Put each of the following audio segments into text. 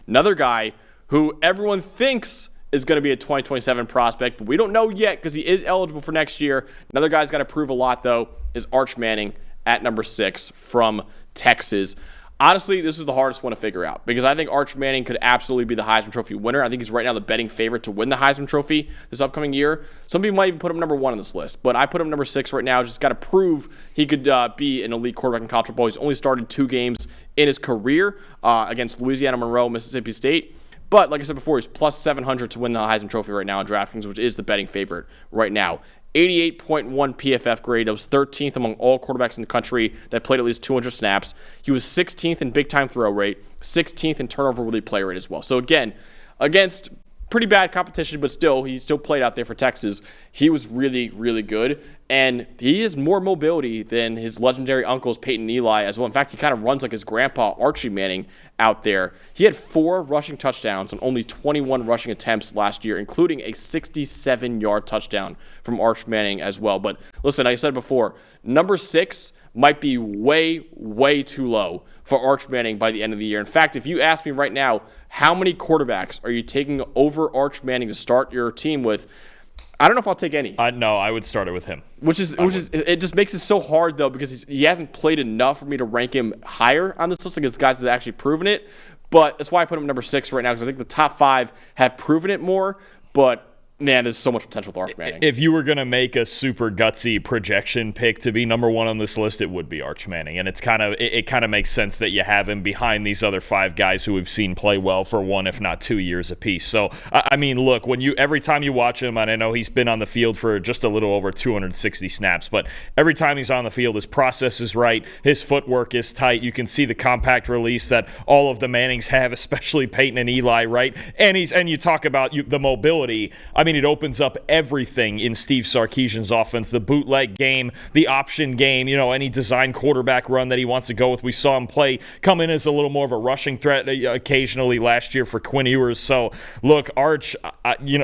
Another guy who everyone thinks is going to be a 2027 prospect, but we don't know yet because he is eligible for next year. Another guy's got to prove a lot, though, is Arch Manning at number 6 from Texas. Honestly, this is the hardest one to figure out because I think Arch Manning could absolutely be the Heisman Trophy winner. I think he's right now the betting favorite to win the Heisman Trophy this upcoming year. Some people might even put him number 1 on this list, but I put him number 6 right now. Just got to prove he could be an elite quarterback in college football. He's only started 2 games in his career against Louisiana Monroe, Mississippi State. But like I said before, he's plus 700 to win the Heisman Trophy right now on DraftKings, which is the betting favorite right now. 88.1 PFF grade. That was 13th among all quarterbacks in the country that played at least 200 snaps. He was 16th in big-time throw rate, 16th in turnover-worthy play rate as well. So again, against pretty bad competition, but still, he still played out there for Texas. He was really, really good, and he has more mobility than his legendary uncles, Peyton and Eli, as well. In fact, he kind of runs like his grandpa, Archie Manning, out there. He had 4 rushing touchdowns on only 21 rushing attempts last year, including a 67-yard touchdown from Arch Manning as well. But listen, like I said before, number 6 might be way, way too low for Arch Manning by the end of the year. In fact, if you ask me right now, how many quarterbacks are you taking over Arch Manning to start your team with? I don't know if I'll take any. No, I would start it with him. Which is it just makes it so hard though because he hasn't played enough for me to rank him higher on this list against guys that have actually proven it. But that's why I put him number 6 right now because I think the top 5 have proven it more. But man, there's so much potential with Arch Manning. If you were going to make a super gutsy projection pick to be number 1 on this list, it would be Arch Manning. And it kind of makes sense that you have him behind these other 5 guys who we've seen play well for 1, if not 2 years apiece. So, I mean, look, every time you watch him, and I know he's been on the field for just a little over 260 snaps, but every time he's on the field, his process is right, his footwork is tight. You can see the compact release that all of the Mannings have, especially Peyton and Eli, right? And you talk about the mobility. I mean, it opens up everything in Steve Sarkisian's offense, the bootleg game, the option game, any design quarterback run that he wants to go with. We saw him come in as a little more of a rushing threat occasionally last year for Quinn Ewers. So, look, Arch,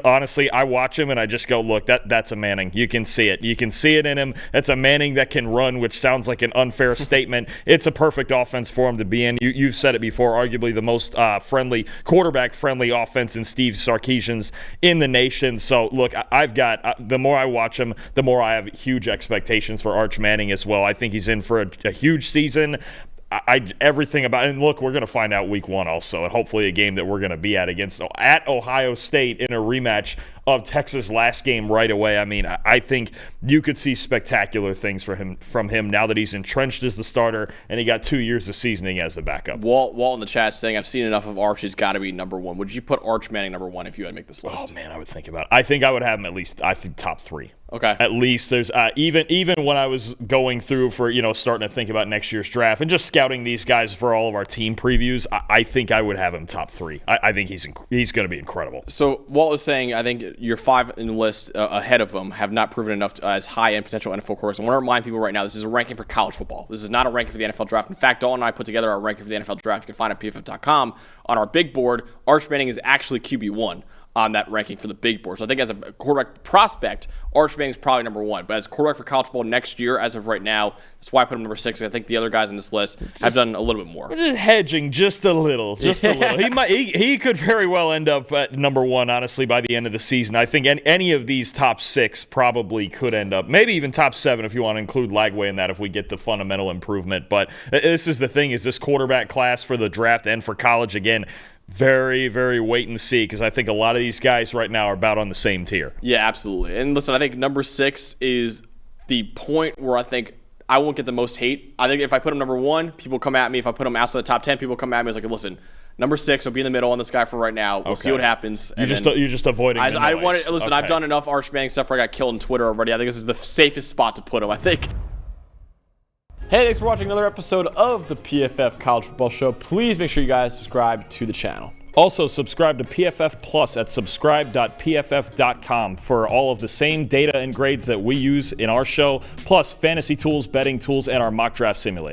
honestly, I watch him and I just go, look, that's a Manning. You can see it. You can see it in him. That's a Manning that can run, which sounds like an unfair statement. It's a perfect offense for him to be in. You've said it before, arguably the most quarterback-friendly offense in Steve Sarkisian's in the nation. So, look, I've got the more I watch him, the more I have huge expectations for Arch Manning as well. I think he's in for a huge season. Everything about it. And look, we're going to find out week 1 also, and hopefully a game that we're going to be at Ohio State in a rematch of Texas last game right away. I mean, I think you could see spectacular things from him now that he's entrenched as the starter and he got 2 years of seasoning as the backup. Walt in the chat saying, I've seen enough of Arch. He's got to be number 1. Would you put Arch Manning number 1 if you had to make this list? Oh, man, I would think about it. I think I would have him at least, top 3. Okay. At least there's even when I was going through for starting to think about next year's draft and just scouting these guys for all of our team previews, I think I would have him top 3. I think he's going to be incredible. So Walt was saying, I think your 5 in the list ahead of him have not proven enough as high-end potential NFL quarterbacks. I want to remind people right now, this is a ranking for college football. This is not a ranking for the NFL draft. In fact, Dalton and I put together our ranking for the NFL draft. You can find it at pff.com. On our big board, Arch Manning is actually QB1 on that ranking for the big board. So I think as a quarterback prospect, Arch Manning is probably number 1. But as a quarterback for college football next year, as of right now, that's why I put him number 6. I think the other guys on this list have done a little bit more. We're just hedging just a little. He could very well end up at number 1, honestly, by the end of the season. I think any of these top 6 probably could end up, maybe even top 7 if you want to include Lagway in that if we get the fundamental improvement. But this is the thing, is this quarterback class for the draft and for college, again, very, very wait and see, because I think a lot of these guys right now are about on the same tier. Yeah, absolutely. And listen, I think number 6 is the point where I think I won't get the most hate. I think if I put him number 1, people come at me. If I put him outside the top 10, people come at me. It's like, listen, number 6, I'll be in the middle on this guy for right now. We'll see what happens. You're just avoiding the noise. Listen, I've done enough Arch Manning stuff where I got killed on Twitter already. I think this is the safest spot to put him, I think. Hey, thanks for watching another episode of the PFF College Football Show. Please make sure you guys subscribe to the channel. Also, subscribe to PFF Plus at subscribe.pff.com for all of the same data and grades that we use in our show, plus fantasy tools, betting tools, and our mock draft simulator.